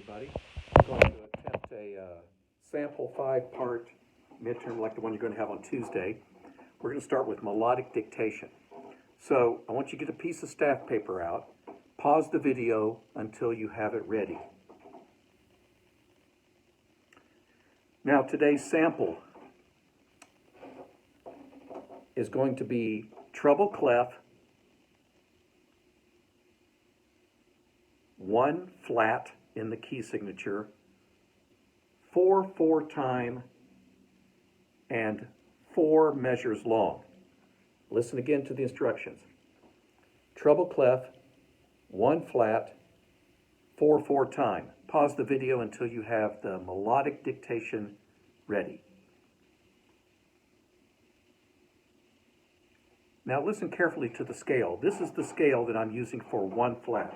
everybody. I'm going to attempt a sample 5-part midterm like the one you're going to have on Tuesday. We're going to start with melodic dictation. So I want you to get a piece of staff paper out, pause the video until you have it ready. Now today's sample is going to be treble clef, 1 flat in the key signature, 4/4 time, and 4 measures long. Listen again to the instructions. Treble clef, 1 flat, 4/4 time. Pause the video until you have the melodic dictation ready. Now listen carefully to the scale. This is the scale that I'm using for 1 flat.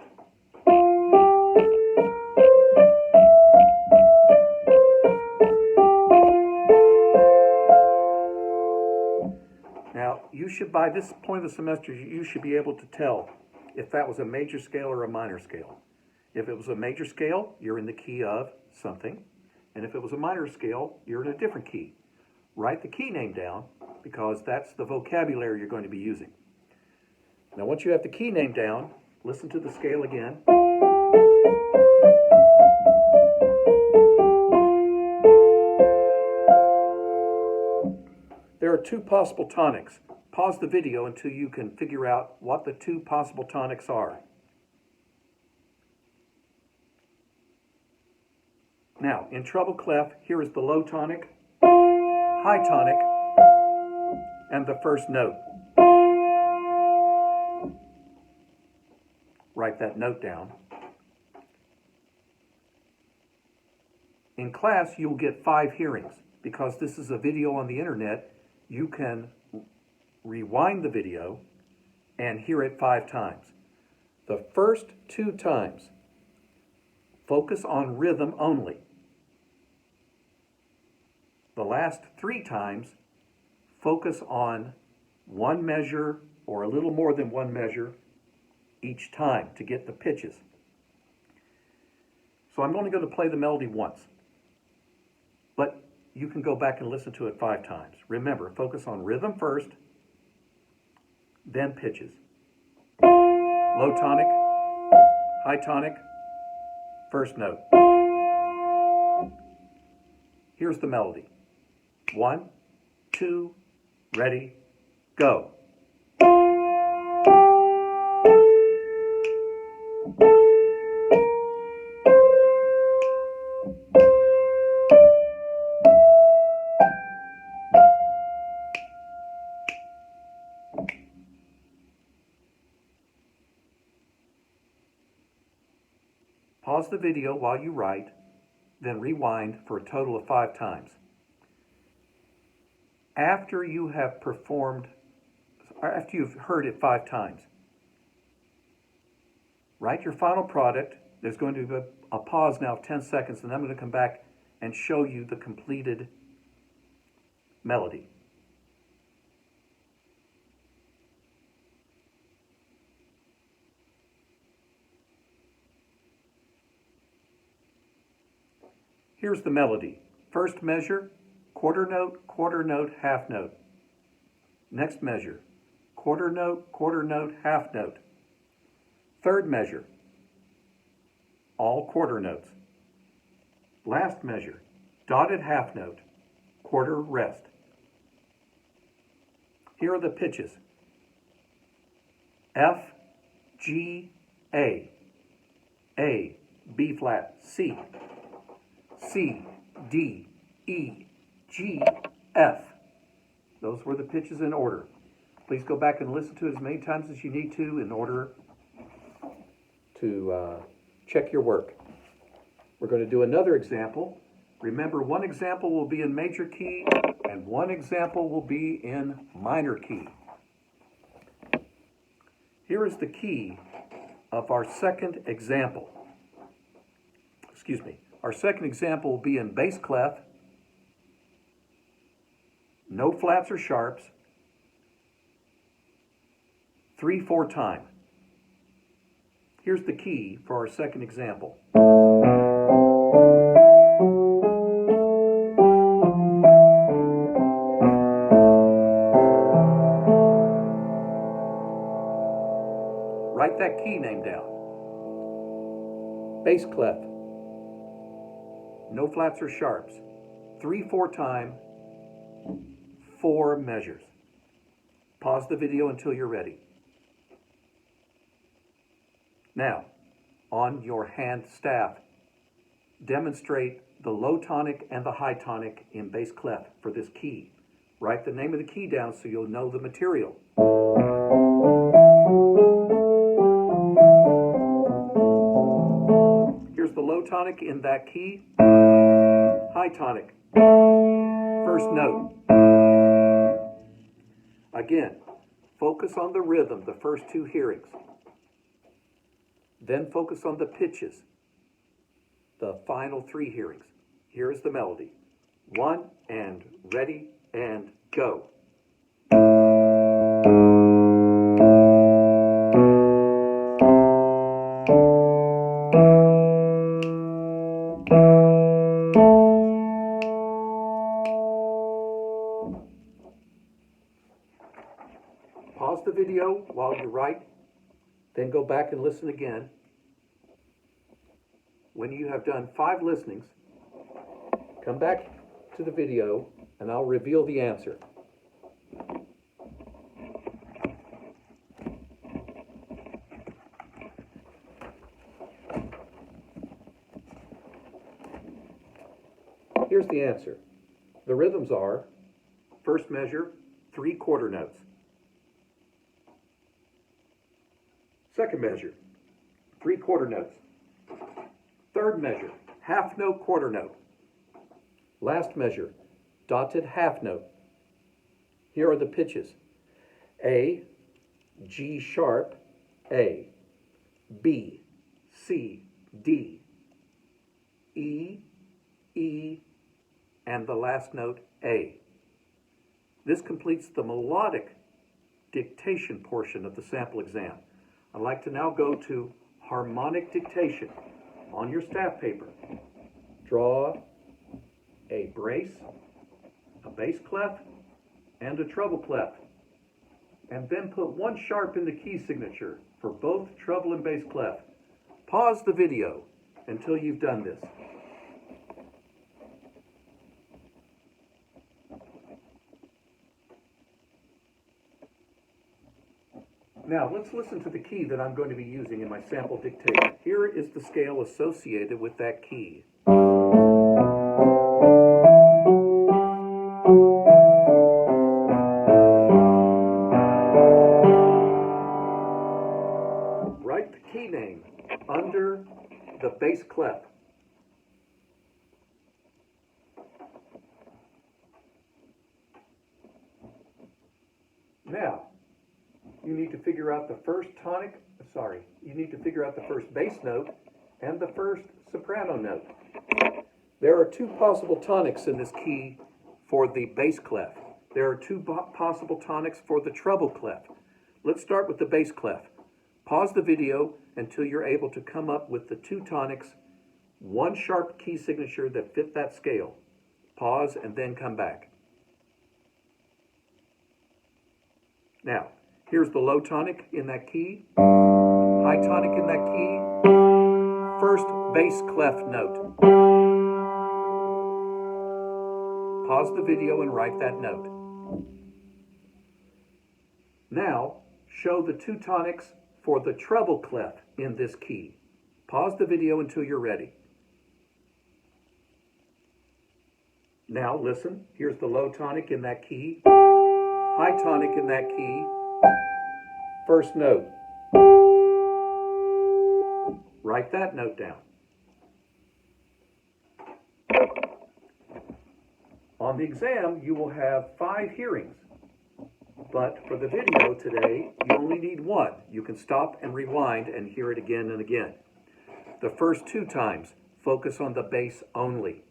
Now, you should, by this point of the semester, you should be able to tell if that was a major scale or a minor scale. If it was a major scale, you're in the key of something. And if it was a minor scale, you're in a different key. Write the key name down because that's the vocabulary you're going to be using. Now, once you have the key name down, listen to the scale again. There are 2 possible tonics. Pause the video until you can figure out what the 2 possible tonics are. Now, in treble clef, here is the low tonic, high tonic, and the first note. Write that note down. In class, you'll get 5 hearings. Because this is a video on the internet, you can rewind the video and hear it 5 times. The first 2 times, focus on rhythm only. The last 3 times, focus on 1 measure or a little more than 1 measure each time to get the pitches. So I'm only going to play the melody once, but you can go back and listen to it 5 times. Remember, focus on rhythm first, then pitches. Low tonic, high tonic, first note. Here's the melody. 1, 2, ready, go. Pause the video while you write, then rewind for a total of 5 times. After you've heard it 5 times, write your final product. There's going to be a pause now of 10 seconds, and I'm going to come back and show you the completed melody. Here's the melody. First measure, quarter note, half note. Next measure, quarter note, half note. Third measure, all quarter notes. Last measure, dotted half note, quarter rest. Here are the pitches. F, G, A, B flat, C, C, D, E, G, F. Those were the pitches in order. Please go back and listen to it as many times as you need to in order to check your work. We're going to do another example. Remember, 1 example will be in major key and 1 example will be in minor key. Here is the key of our second example. Our second example will be in bass clef, no flats or sharps, 3/4 time. Here's the key for our second example. that key name down. Bass clef. No flats or sharps. 3/4 time, 4 measures. Pause the video until you're ready. Now, on your hand staff, demonstrate the low tonic and the high tonic in bass clef for this key. Write the name of the key down so you'll know the material. Here's the low tonic in that key. High tonic. First note. Again, focus on the rhythm, the first 2 hearings. Then focus on the pitches, the final 3 hearings. Here is the melody. 1 and ready and go. Pause the video while you write, then go back and listen again. When you have done 5 listenings, come back to the video and I'll reveal the answer. Here's the answer. The rhythms are, first measure, 3 quarter notes. Second measure, 3 quarter notes. Third measure, half note, quarter note. Last measure, dotted half note. Here are the pitches. A, G sharp, A. B, C, D. E, E, and the last note, A. This completes the melodic dictation portion of the sample exam. I'd like to now go to harmonic dictation. On your staff paper, draw a brace, a bass clef, and a treble clef, and then put 1 sharp in the key signature for both treble and bass clef. Pause the video until you've done this. Now, let's listen to the key that I'm going to be using in my sample dictation. Here is the scale associated with that key. Write the key name under the bass clef. Now, you need to figure out the first bass note and the first soprano note. There are 2 possible tonics in this key for the bass clef. There are 2 possible tonics for the treble clef. Let's start with the bass clef. Pause the video until you're able to come up with the 2 tonics, 1 sharp key signature that fit that scale. Pause and then come back. Now, here's the low tonic in that key, high tonic in that key, first bass clef note. Pause the video and write that note. Now, show the 2 tonics for the treble clef in this key. Pause the video until you're ready. Now, listen. Here's the low tonic in that key, high tonic in that key, first note. Write that note down. On the exam, you will have 5 hearings, but for the video today, you only need 1. You can stop and rewind and hear it again and again. The first 2 times, focus on the bass only.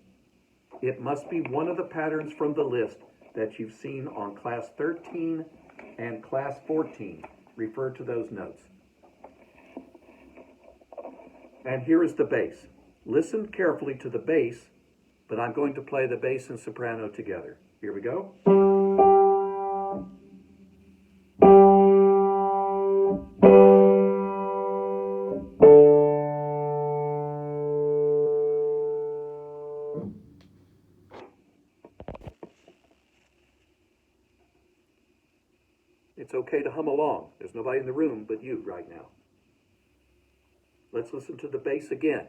It must be one of the patterns from the list that you've seen on class 13 and class 14. Refer to those notes. And here is the bass. Listen carefully to the bass, but I'm going to play the bass and soprano together. Here we go. It's okay to hum along. There's nobody in the room but you right now. Let's listen to the bass again.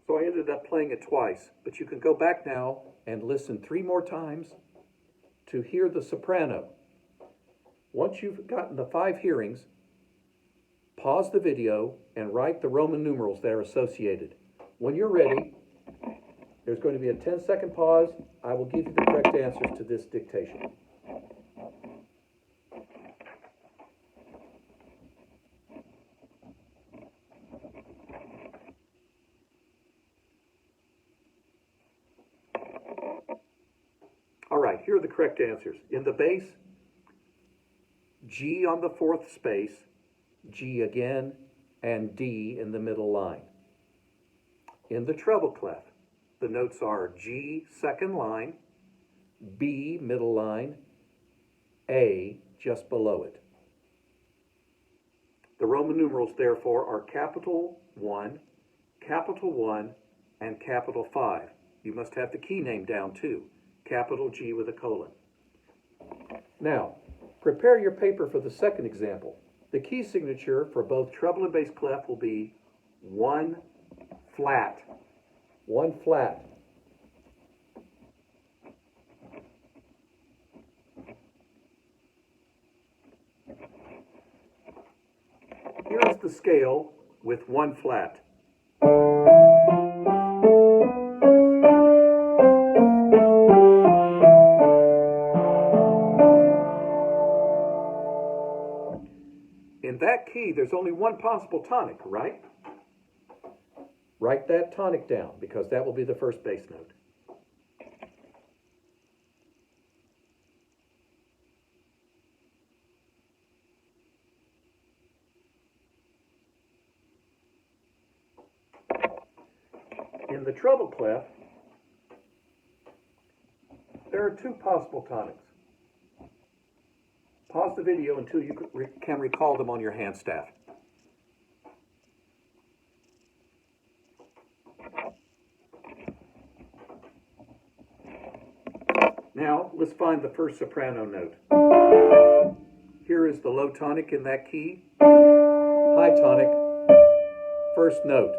So I ended up playing it twice, but you can go back now and listen 3 more times to hear the soprano. Once you've gotten the 5 hearings, pause the video and write the Roman numerals that are associated. When you're ready, there's going to be a 10-second pause. I will give you the correct answers to this dictation. All right, here are the correct answers. In the bass, G on the 4th space, G again, and D in the middle line. In the treble clef, the notes are G, 2nd line, B, middle line, A, just below it. The Roman numerals, therefore, are capital 1, and capital 5. You must have the key name down, too. Capital G with a colon. Now, prepare your paper for the second example. The key signature for both treble and bass clef will be 1 flat. 1 flat. Here is the scale with 1 flat. In that key, there's only one possible tonic, right? Write that tonic down, because that will be the first bass note. In the treble clef, there are 2 possible tonics. Pause the video until you can recall them on your hand staff. Now, let's find the first soprano note. Here is the low tonic in that key. High tonic, first note.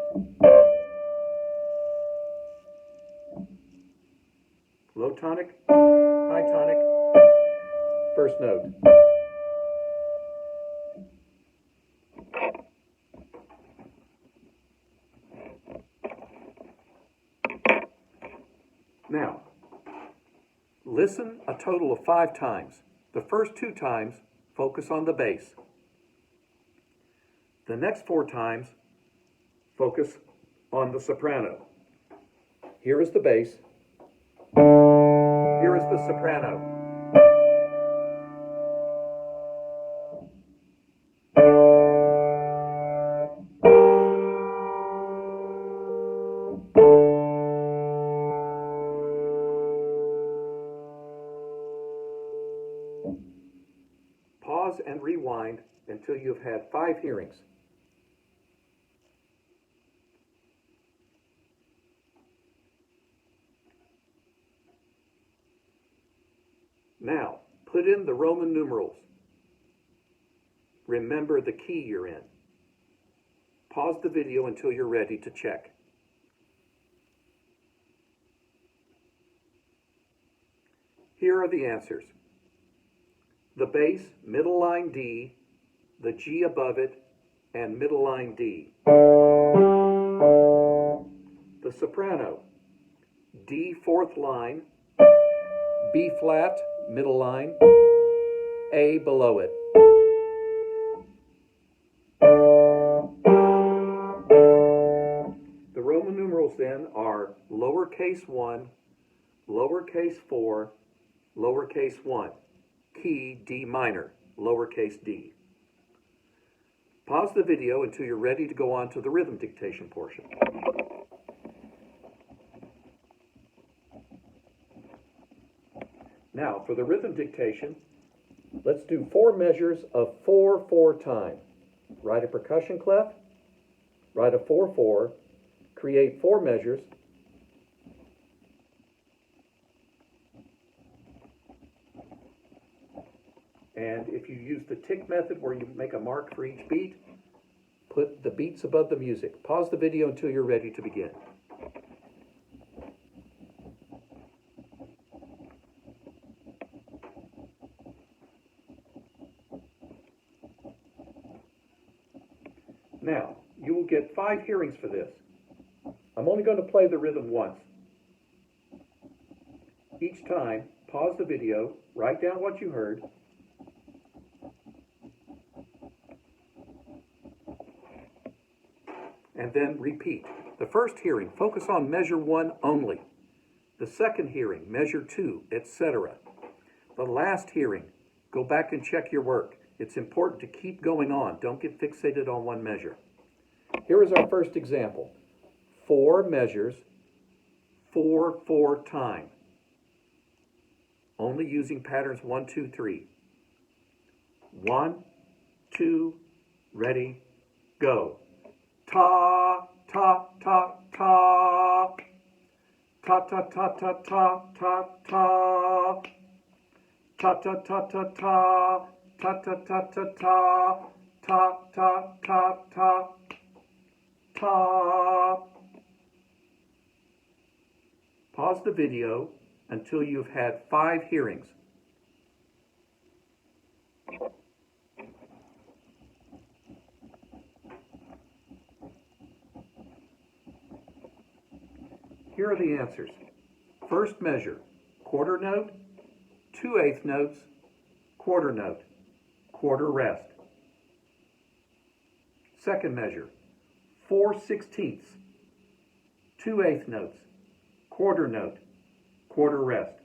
Low tonic, high tonic, first note. Now, listen a total of 5 times. The first 2 times, focus on the bass. The next 4 times, focus on the soprano. Here is the bass. Here is the soprano. Pause and rewind until you've had 5 hearings. Now, put in the Roman numerals. Remember the key you're in. Pause the video until you're ready to check. Here are the answers. The bass, middle line D, the G above it, and middle line D. The soprano, D 4th line, B flat, middle line, A below it. The Roman numerals then are lowercase 1, lowercase 4, lowercase 1. key D minor, lowercase d. Pause the video until you're ready to go on to the rhythm dictation portion. Now, for the rhythm dictation, let's do 4 measures of 4/4 time. Write a percussion clef, write a 4/4, create 4 measures, and if you use the tick method where you make a mark for each beat, put the beats above the music. Pause the video until you're ready to begin. Now, you will get 5 hearings for this. I'm only going to play the rhythm once. Each time, pause the video, write down what you heard, and then repeat. The first hearing, focus on measure 1 only. The second hearing, measure 2, etc. The last hearing, go back and check your work. It's important to keep going on. Don't get fixated on one measure. Here is our first example. 4 measures, 4/4 time. Only using patterns 1, 2, 3. 1, 2, ready, go. Ta, ta, ta, ta. Ta, ta, ta, ta, ta, ta, ta. Ta, ta, ta, ta, ta. Ta, ta, ta, ta, ta. Ta, ta, ta, ta. Ta. Pause the video until you've had 5 hearings. Here are the answers. First measure, quarter note, 2/8 notes, quarter note, quarter rest. Second measure, 4/16, 2/8 notes, quarter note, quarter rest.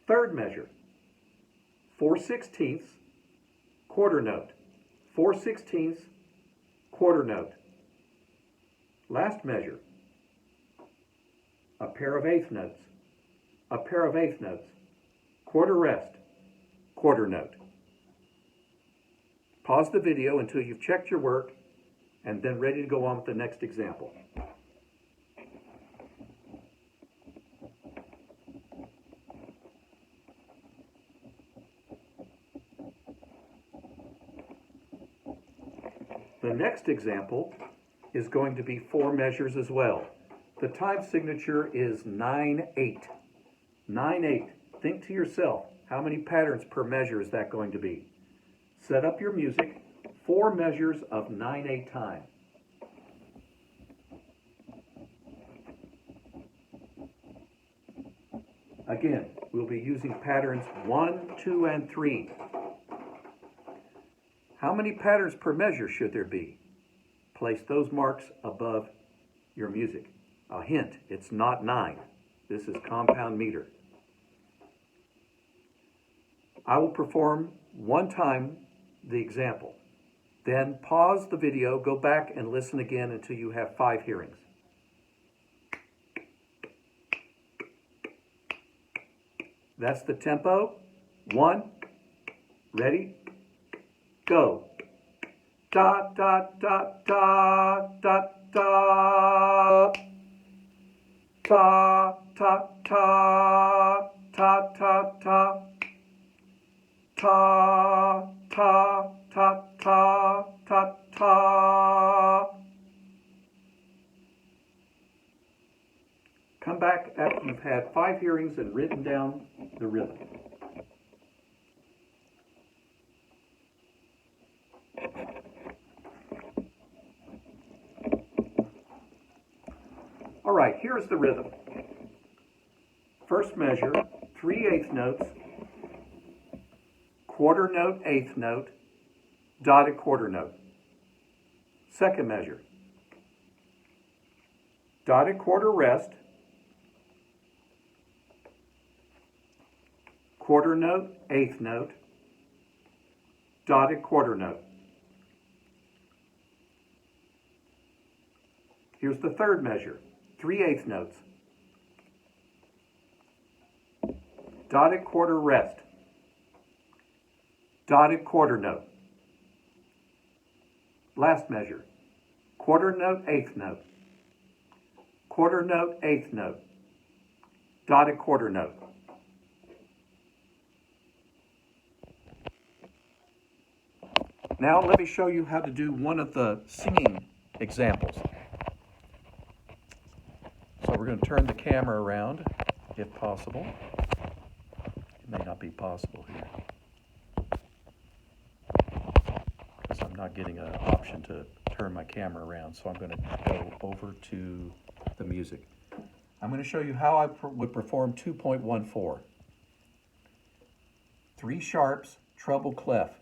Third measure, 4/16, quarter note, 4/16, quarter note. Last measure, a pair of 1/8 notes, a pair of 1/8 notes, quarter rest, quarter note. Pause the video until you've checked your work and then ready to go on with the next example. The next example is going to be 4 measures as well. The time signature is 9/8. 9/8. Think to yourself, how many patterns per measure is that going to be? Set up your music, 4 measures of 9/8 time. Again, we'll be using patterns 1, 2, and 3. How many patterns per measure should there be? Place those marks above your music. A hint, it's not 9. This is compound meter. I will perform one time the example. Then pause the video, go back and listen again until you have 5 hearings. That's the tempo. 1, ready, go. Da, da, da, da, da, da. Ta, ta, ta, ta, ta, ta. Ta, ta, ta, ta, ta, ta. Come back after you've had 5 hearings and written down the rhythm. All right, here's the rhythm. First measure, 3/8 notes, quarter note, 1/8 note, dotted quarter note. Second measure, dotted quarter rest, quarter note, eighth note, dotted quarter note. Here's the third measure, 3/8 notes. Dotted quarter rest. Dotted quarter note. Last measure, quarter note, eighth note. Quarter note, eighth note. Dotted quarter note. Now let me show you how to do one of the singing examples. So we're going to turn the camera around, if possible. It may not be possible here, because I'm not getting an option to turn my camera around. So I'm going to go over to the music. I'm going to show you how I would perform 2.14. 3 sharps, treble clef.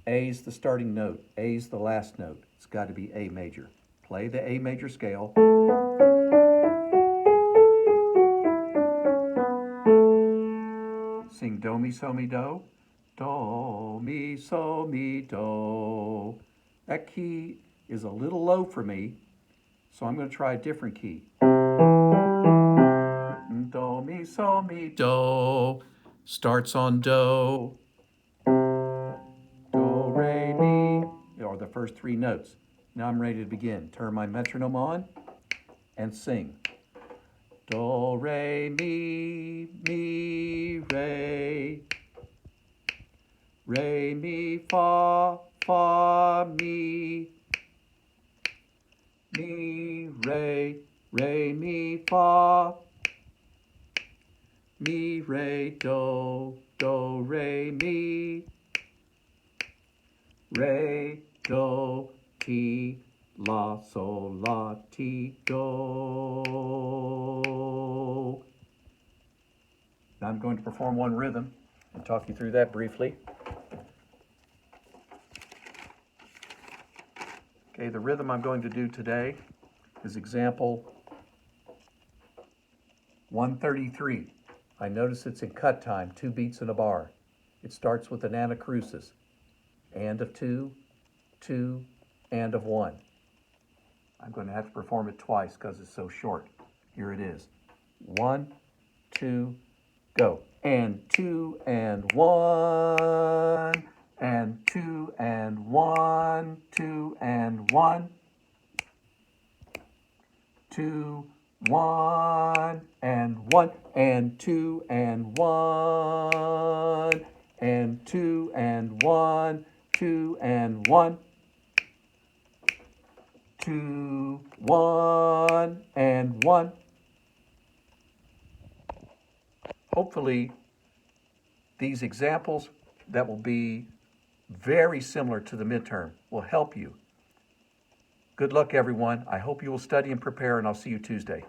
A's the starting note, A's the last note. It's got to be A major. Play the A major scale. Sing do, mi, so, mi, do. Do, mi, so, mi, do. That key is a little low for me, so I'm going to try a different key. Do, mi, so, mi, do. Starts on do. Do, re, mi, are the first 3 notes. Now I'm ready to begin. Turn my metronome on and sing. Do, re, mi, re. Re, mi, fa, mi. Mi, re, mi, fa. Mi, re, do, re, mi. Re, do, ti, la, sol, la, ti, do. Now I'm going to perform one rhythm and talk you through that briefly. Okay, the rhythm I'm going to do today is example 133. I notice it's in cut time, 2 beats in a bar. It starts with an anacrusis, and of 2, 2, and of 1. I'm going to have to perform it twice because it's so short. Here it is. 1, 2, go. And 2 and 1, and 2 and 1, 2 and 1, 2, 1 and 1, and 2 and 1, and 2 and 1, 2 and 1, 2, 1 and 1. Hopefully, these examples that will be very similar to the midterm will help you. Good luck, everyone. I hope you will study and prepare, and I'll see you Tuesday.